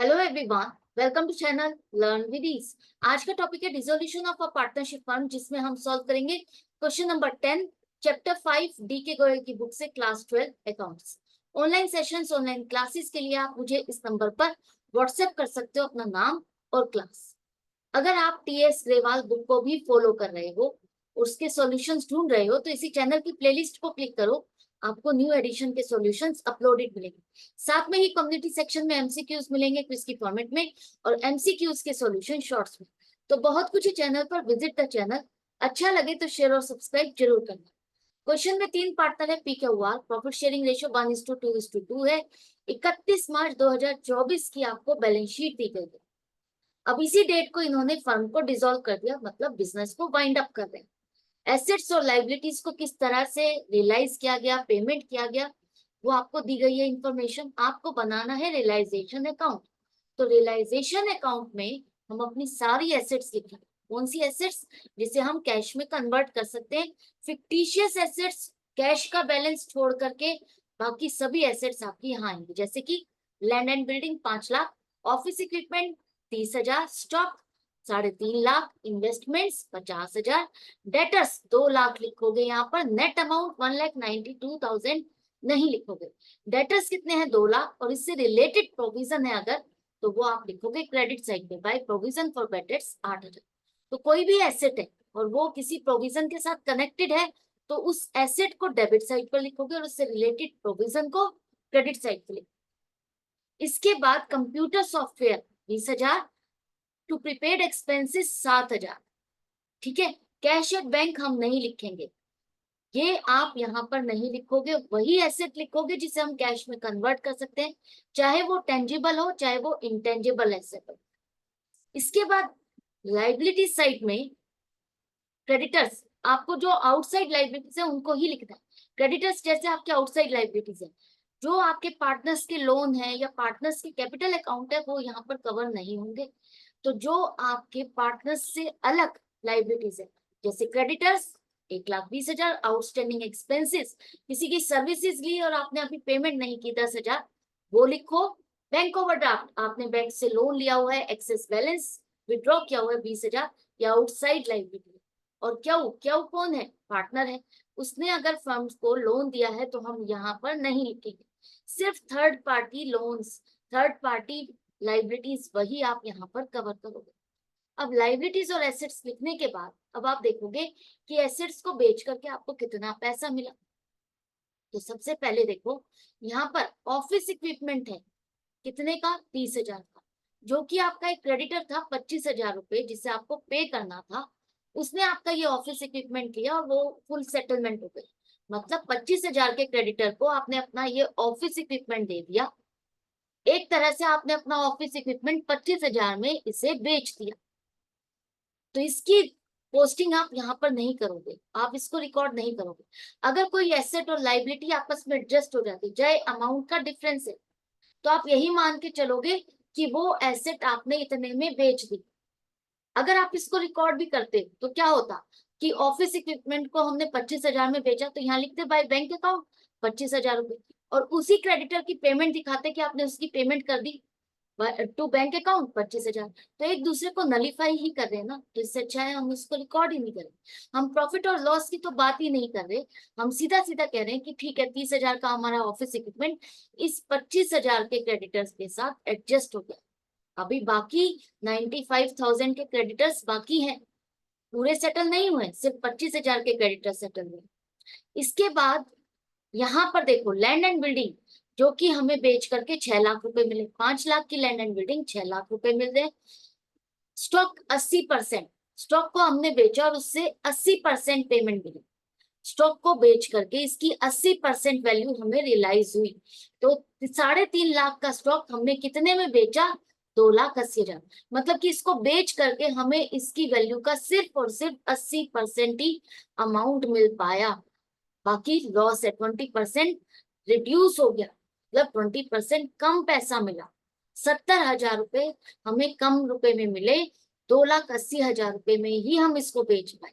Hello everyone, welcome to channel learn with ease. आज का topic है dissolution of a partnership firm, जिसमें हम सॉल्व करेंगे क्वेश्चन नंबर 10 चैप्टर 5 डी के गोयल की बुक से class 12 accounts. Online sessions, online classes के लिए आप मुझे इस नंबर पर व्हाट्सएप कर सकते हो अपना नाम और क्लास। अगर आप टीएस ग्रेवाल बुक को भी फॉलो कर रहे हो, उसके सॉल्यूशंस ढूंढ रहे हो, तो इसी चैनल की प्लेलिस्ट को क्लिक करो, आपको न्यू एडिशन के सॉल्यूशंस अपलोडेड मिलेंगे। साथ में ही कम्युनिटी सेक्शन में एमसीक्यूज मिलेंगे क्विज की फॉर्मेट में, और एमसीक्यूज के सॉल्यूशन शॉर्ट्स में। तो बहुत कुछ चैनल पर, विजिट द चैनल। अच्छा लगे तो शेयर और सब्सक्राइब जरूर करना। क्वेश्चन में 3 पार्टनर है P Q R, profit sharing ratio 1:2:2 है। 31 मार्च 2024 की आपको बैलेंस शीट दी गई है। अब इसी डेट को इन्होंने फर्म को डिसॉल्व कर दिया, मतलब बिजनेस को वाइंड अप कर रहे हैं। एसेट्स और लाइबिलिटीज को किस तरह से रियलाइज किया गया, पेमेंट किया गया, वो आपको दी गई है इंफॉर्मेशन। आपको बनाना है रियलाइजेशन अकाउंट। तो रियलाइजेशन अकाउंट में हम अपनी सारी एसेट्स लिखेंगे। कौन सी एसेट्स? जिसे हम कैश में कन्वर्ट कर सकते हैं। फिक्टिशियस एसेट्स, कैश का बैलेंस छोड़ करके बाकी सभी एसेट्स आपकी यहाँ आएंगी, जैसे कि land and building 5 lakh, office equipment 30,000, stock 3.5 lakh, investments 50,000, debtors 2 lakh लिखोगे यहाँ पर। नेट अमाउंट 1,92,000 नहीं लिखोगे। डेटर्स कितने हैं? 2 लाख, और इससे रिलेटेड प्रोविजन है अगर, तो वो आप लिखोगे क्रेडिट साइड पे, बाय प्रोविजन फॉर डेटर्स 8,000। तो कोई भी एसेट है और वो किसी प्रोविजन के साथ कनेक्टेड है, तो उस एसेट को डेबिट साइड पर लिखोगे और उससे रिलेटेड प्रोविजन को क्रेडिट साइड पर लिखोगे। इसके बाद computer software 20,000, to prepaid expenses 7,000। ठीक है। कैश एट बैंक हम नहीं लिखेंगे, ये आप यहाँ पर नहीं लिखोगे। वही एसेट लिखोगे जिसे हम कैश में कन्वर्ट कर सकते हैं, चाहे वो टेंजिबल हो चाहे वो इंटेंजिबल एसेट हो। इसके बाद लाइबिलिटी साइड में क्रेडिटर्स, आपको जो आउटसाइड लाइबिलिटीज है उनको ही लिखना है। क्रेडिटर्स जैसे आपके आउटसाइड लाइबिलिटीज है, जो आपके पार्टनर्स के लोन है या पार्टनर्स के कैपिटल अकाउंट है, वो यहाँ पर कवर नहीं होंगे। तो जो आपके पार्टनर्स से अलग लाइबिलिटीज है, जैसे क्रेडिटर्स 1,20,000, आउटस्टैंडिंग एक्सपेंसेस, किसी की सर्विसेज ली और आपने अभी पेमेंट नहीं की 10,000, वो लिखो। बैंक ओवरड्राफ्ट, आपने बैंक से लोन लिया हुआ है, एक्सेस बैलेंस विड्रॉ किया हुआ है 20,000, या आउटसाइड लाइबिलिटी। और क्यों क्यों कौन है? पार्टनर है, उसने अगर फर्म को लोन दिया है तो हम यहाँ पर नहीं लिखेंगे। सिर्फ third party loans, third party liabilities, वही आप यहाँ पर कवर करोगे। अब लाइबिलिटीज और एसेट्स लिखने के बाद अब आप देखोगे कि एसेट्स को बेच करके आपको कितना पैसा मिला। तो सबसे पहले देखो, यहाँ पर ऑफिस इक्विपमेंट है, कितने का? 30,000 का, जो कि आपका एक क्रेडिटर था 25,000 रुपए, जिसे आपको पे करना था। उसने आपका ये ऑफिस इक्विपमेंट लिया और वो फुल सेटलमेंट हो गई। मतलब 25,000 के क्रेडिटर को आपने अपना ये ऑफिस इक्विपमेंट दे दिया। एक तरह से आपने अपना ऑफिस इक्विपमेंट 25,000 में इसे बेच दिया। तो इसकी पोस्टिंग आप यहाँ पर नहीं करोगे, आप इसको रिकॉर्ड नहीं करोगे। अगर कोई एसेट और लाइबिलिटी आपस में एडजस्ट हो जाती, चाहे अमाउंट का डिफरेंस है, तो आप यही मान के चलोगे कि वो एसेट आपने इतने में बेच दी। अगर आप इसको रिकॉर्ड भी करते तो क्या होता कि ऑफिस इक्विपमेंट को हमने 25,000 में बेचा, तो यहाँ लिखते बाय बैंक अकाउंट 25,000 रुपए, और उसी क्रेडिटर की पेमेंट दिखाते कि आपने उसकी पेमेंट कर दी टू बैंक अकाउंट 25,000। तो एक दूसरे को नलीफाई ही कर रहे हैं ना। तो इससे अच्छा है हम उसको रिकॉर्ड ही नहीं करें। हम प्रॉफिट और लॉस की तो बात ही नहीं कर रहे, हम सीधा सीधा कह रहे हैं कि ठीक है, 30,000 का हमारा ऑफिस इक्विपमेंट इस 25,000 के क्रेडिटर्स के साथ एडजस्ट हो गया। अभी बाकी 95,000 के क्रेडिटर्स बाकी हैं, पूरे सेटल नहीं हुए, सिर्फ 25,000 के क्रेडिटर्स सेटल हुए। इसके बाद यहाँ पर देखो लैंड एंड बिल्डिंग, जो कि हमें बेच करके 6 लाख रुपए मिले। 5 लाख की लैंड एंड बिल्डिंग, 6 लाख रुपए मिल रहे। स्टॉक 80%, स्टॉक को हमने बेचा और उससे 80% पेमेंट मिली। स्टॉक को बेच करके इसकी 80% वैल्यू हमें रियलाइज हुई। तो 3.5 लाख का स्टॉक हमने कितने में बेचा? 2,80,000। मतलब कि इसको बेच करके हमें इसकी वैल्यू का सिर्फ और सिर्फ 80% ही अमाउंट मिल पाया। बाकी लॉस है 20% रिड्यूस हो गया, मतलब 20% कम पैसा मिला। 70,000 रुपए हमें कम रुपए में मिले, 2,80,000 रुपए में ही हम इसको बेच पाए।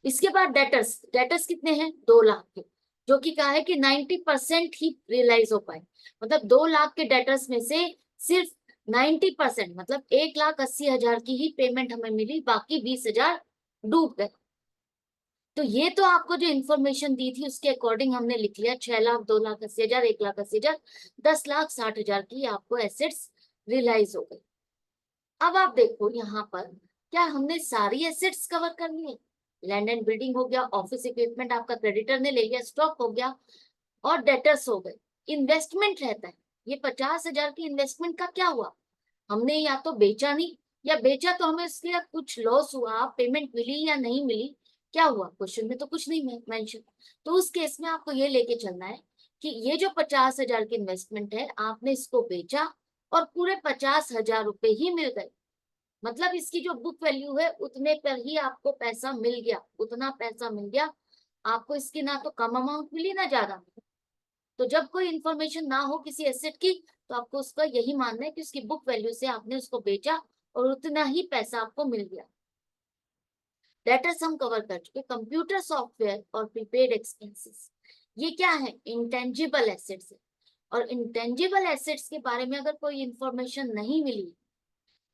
इसके बाद डेटर्स, डेटर्स कितने हैं? 2 लाख के, जो कि कहा है कि 90% ही रियलाइज हो पाए। मतलब 2 लाख के डेटर्स में से सिर्फ 90%, मतलब 1,80,000 की ही पेमेंट हमें मिली, बाकी 20,000 डूब गए। तो ये तो आपको जो इन्फॉर्मेशन दी थी उसके अकॉर्डिंग हमने लिख लिया 6 लाख, 2,80,000, 1,80,000, 10,60,000 की आपको एसेट्स रियलाइज हो गई। अब आप देखो यहाँ पर, क्या हमने सारी एसेट्स कवर कर लिए? लैंड एंड बिल्डिंग हो गया, ऑफिस इक्विपमेंट आपका क्रेडिटर ने ले लिया, स्टॉक हो गया और डेटर्स हो गए। इन्वेस्टमेंट रहता है, ये 50,000 की इन्वेस्टमेंट का क्या हुआ? हमने या तो बेचा नहीं, या बेचा तो हमें इसलिए कुछ लॉस हुआ, पेमेंट मिली या नहीं मिली, क्या हुआ? क्वेश्चन में तो कुछ नहीं मेंशन। तो उस केस में आपको ये लेके चलना है कि ये जो 50,000 की इन्वेस्टमेंट है, आपने इसको बेचा और पूरे 50,000 रुपए ही मिल गए। मतलब इसकी जो बुक वैल्यू है उतने पर ही आपको पैसा मिल गया, उतना पैसा मिल गया आपको। इसकी ना तो कम अमाउंट मिली ना ज्यादा। तो जब कोई इंफॉर्मेशन ना हो किसी एसेट की, तो आपको उसका यही मानना है कि उसकी बुक वैल्यू से आपने उसको बेचा और उतना ही पैसा आपको मिल गया। डेटर्स हम कवर कर चुके। कंप्यूटर सॉफ्टवेयर और प्रीपेड एक्सपेंसेस, ये क्या है? इंटेंजिबल एसेट्स है। और इंटेंजिबल एसेट्स के बारे में अगर कोई इंफॉर्मेशन नहीं मिली,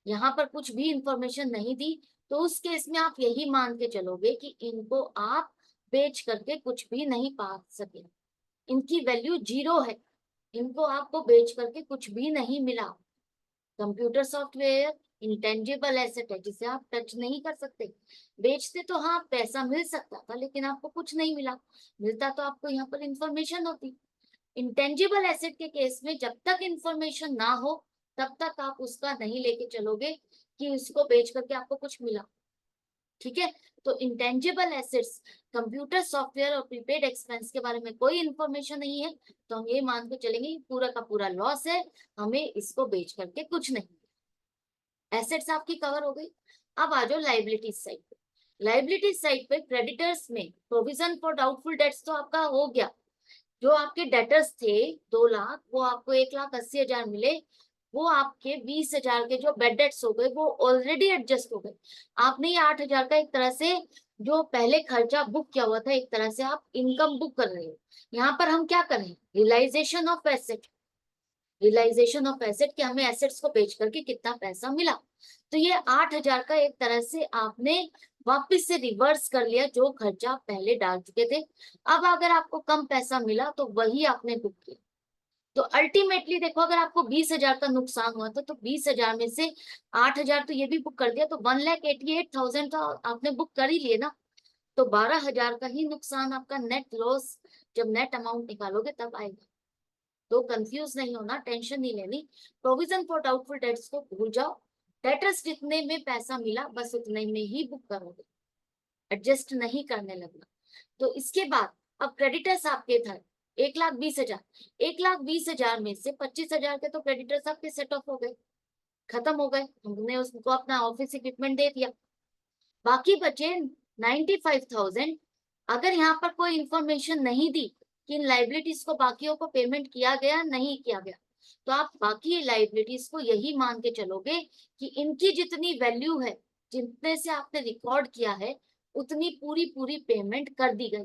यहाँ पर कुछ भी इंफॉर्मेशन नहीं दी, तो उस केस में आप यही मान के चलोगे कि इनको आप बेच करके कुछ भी नहीं पा सके, इनकी वैल्यू जीरो है, इनको आपको बेच करके कुछ भी नहीं मिला। कंप्यूटर सॉफ्टवेयर इंटेंजिबल एसेट है जिसे आप टच नहीं कर सकते। बेचते तो हाँ, पैसा मिल सकता था, लेकिन आपको कुछ नहीं मिला। मिलता तो आपको यहाँ पर इंफॉर्मेशन होती। इंटेंजिबल एसेट के केस में जब तक इंफॉर्मेशन ना हो, तब तक आप उसका नहीं लेके चलोगे कि उसको बेच करके आपको कुछ मिला। ठीक है, तो इंटेंजिबल एसेट्स, कंप्यूटर सॉफ्टवेयर और प्रीपेड एक्सपेंस के बारे में कोई इंफॉर्मेशन नहीं है, तो हम ये मान के चलेंगे पूरा का पूरा लॉस है, हमें इसको बेच करके कुछ नहीं। एसेट्स आपकी कवर हो गई। अब आ जाओ लाइबिलिटीज साइड पे। लाइबिलिटीज साइड पे क्रेडिटर्स में प्रोविजन फॉर डाउटफुल डेट्स तो आपका हो गया। जो आपके डेटर्स थे 2 लाख, वो आपको 1,80,000 मिले, वो आपके 20,000 के जो बेड डेट्स हो गए वो ऑलरेडी एडजस्ट हो गए। आपने ये 8,000 का एक तरह से जो पहले खर्चा बुक किया हुआ था, एक तरह से आप इनकम बुक कर रहे हो। यहाँ पर हम क्या करें? Realisation of asset. Realisation of asset कि हमें एसेट्स को बेच करके कितना पैसा मिला। तो ये 8,000 का एक तरह से आपने वापस से रिवर्स कर लिया जो खर्चा आप पहले डाल चुके थे। अब अगर आपको कम पैसा मिला तो वही आपने बुक किया। तो अल्टीमेटली देखो, अगर आपको 20,000 का नुकसान हुआ था, तो 20,000 में से 8,000 तो ये भी बुक कर दिया, तो 1,88,000 तो आपने बुक कर ही लिए ना। तो 12,000 का ही नुकसान आपका नेट लॉस जब नेट अमाउंट निकालोगे तब आएगा। तो कंफ्यूज नहीं होना, टेंशन नहीं लेनी। प्रोविजन फॉर डाउटफुल डेट्स को भूल जाओ। डेटर्स जितने में पैसा मिला बस उतने में ही बुक करोगे, एडजस्ट नहीं करने लगना। तो इसके बाद अब क्रेडिटर्स आपके थे 1,20,000। 1,20,000 में से 25,000 के तो क्रेडिटर्स आपके सेट ऑफ हो गए, खत्म हो गए, हमने उसको अपना ऑफिस इक्विपमेंट दे दिया। बाकी बचे 95,000। अगर यहाँ पर कोई इंफॉर्मेशन नहीं दी कि इन लाइबिलिटीज को बाकियों को पेमेंट किया गया नहीं किया गया, तो आप बाकी लाइबिलिटीज को यही मान के चलोगे कि इनकी जितनी वैल्यू है, जितने से आपने रिकॉर्ड किया है, उतनी पूरी पूरी पेमेंट कर दी गई।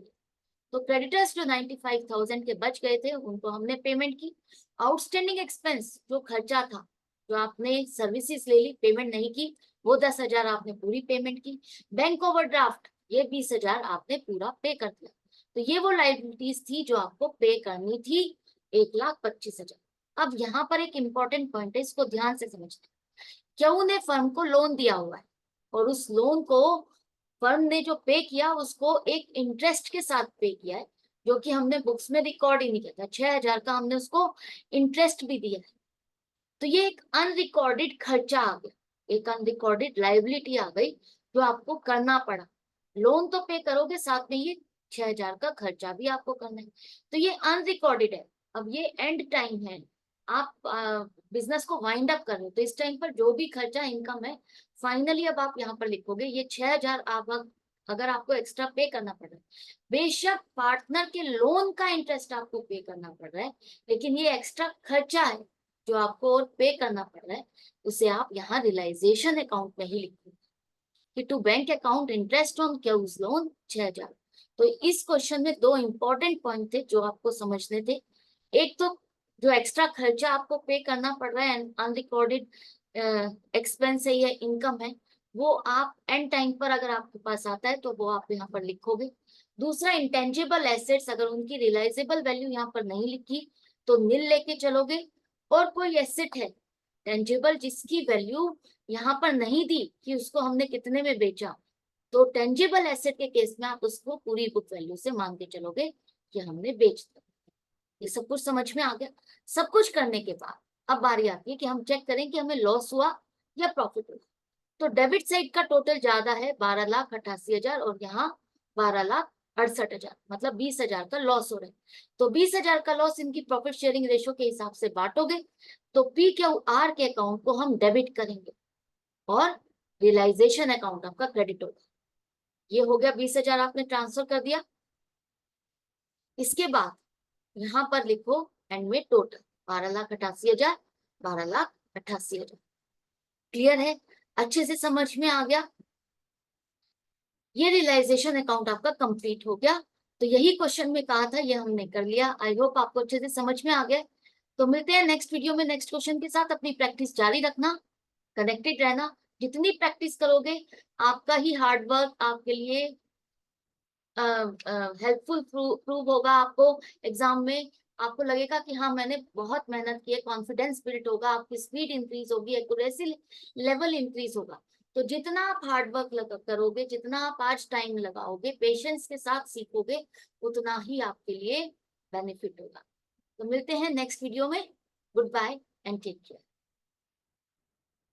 तो क्रेडिटर्स जो 95,000 के बच गए थे उनको हमने पेमेंट की। आउटस्टैंडिंग एक्सपेंस जो खर्चा था, जो आपने सर्विसेज ले ली पेमेंट नहीं की, वो 10,000 आपने पूरी पेमेंट की। बैंक ओवरड्राफ्ट ये 20,000 आपने पूरा पे कर दिया। तो ये वो लाइबिलिटीज थी जो आपको पे करनी थी, 1,25,000। अब यहाँ पर एक इंपॉर्टेंट पॉइंट है, इसको ध्यान से समझते हैं। क्यों ने फर्म को लोन दिया हुआ है और उस लोन को फर्म ने जो पे किया उसको एक इंटरेस्ट के साथ पे किया है, जो कि हमने बुक्स में रिकॉर्ड ही नहीं किया था। 6,000 का हमने उसको इंटरेस्ट भी दिया है। तो ये एक अनरिकॉर्डेड खर्चा आ गया, एक अनरिकॉर्डेड लाइबिलिटी आ गई जो आपको करना पड़ा। लोन तो पे करोगे, साथ में ये 6,000 का खर्चा भी आपको करना है। तो ये अनरिकॉर्डेड है। अब ये एंड टाइम है, आप बिजनेस को वाइंड अप कर रहे हो, तो इस टाइम पर जो भी खर्चा इनकम है, फाइनली अब आप यहाँ पर लिखोगे ये 6,000 आप अगर आपको एक्स्ट्रा पे करना पड़ रहा है। बेशक पार्टनर के लोन का इंटरेस्ट आपको पे करना पड़ रहा है, लेकिन ये एक्स्ट्रा खर्चा है जो आपको और पे करना पड़ रहा है, उसे आप यहाँ रियलाइजेशन अकाउंट में ही लिखोगे कि to bank account interest on Q's loan 6,000। तो इस क्वेश्चन में दो इंपॉर्टेंट पॉइंट थे जो आपको समझने थे। एक तो जो एक्स्ट्रा खर्चा आपको पे करना पड़ रहा है, अनरिकॉर्डेड एक्सपेंस है या इनकम है, वो आप एंड टाइम पर अगर आपके पास आता है तो वो आप यहाँ पर लिखोगे। दूसरा, इंटेंजिबल एसेट्स, अगर उनकी रियलाइजेबल वैल्यू यहाँ पर नहीं लिखी तो नील लेके चलोगे। और कोई एसेट है टेंजिबल जिसकी वैल्यू यहाँ पर नहीं दी कि उसको हमने कितने में बेचा, तो टेंजिबल एसेट के केस में आप उसको पूरी बुक वैल्यू से मान के चलोगे कि हमने बेच दिया। ये सब कुछ समझ में आ गया। सब कुछ करने के बाद अब बारी आती है कि हम चेक करें कि हमें लॉस हुआ या प्रॉफिट हुआ। तो डेबिट साइड का टोटल ज्यादा है 12,88,000 और यहाँ 12,68,000, मतलब 20,000 का लॉस हो रहा है। तो 20,000 का लॉस इनकी प्रॉफिट शेयरिंग रेशो के हिसाब से बांटोगे तो PQR के अकाउंट को हम डेबिट करेंगे और रियलाइजेशन अकाउंट आपका क्रेडिट होगा। ये हो गया 20,000 आपने ट्रांसफर कर दिया। इसके बाद यहाँ पर लिखो एंड में टोटल 12,88,000, 12,88,000। क्लियर है? अच्छे से समझ में आ गया? ये रियलाइजेशन अकाउंट आपका कंप्लीट हो गया। तो यही क्वेश्चन में कहा था, ये हमने कर लिया। आई होप आपको अच्छे से समझ में आ गया। तो मिलते हैं नेक्स्ट वीडियो में नेक्स्ट क्वेश्चन के साथ। अपनी प्रैक्टिस जारी रखना, कनेक्टेड रहना। जितनी प्रैक्टिस करोगे आपका ही हार्ड वर्क आपके लिए हेल्पफुल प्रूव होगा। आपको एग्जाम में आपको लगेगा कि हाँ मैंने बहुत मेहनत की है, कॉन्फिडेंस बिल्ड होगा, आपकी स्पीड इंक्रीज होगी, एक्यूरेसी लेवल इंक्रीज होगा। तो जितना आप हार्ड वर्क करोगे, जितना आप आज टाइम लगाओगे, पेशेंस के साथ सीखोगे, उतना ही आपके लिए बेनिफिट होगा। तो मिलते हैं नेक्स्ट वीडियो में। Good bye and take care.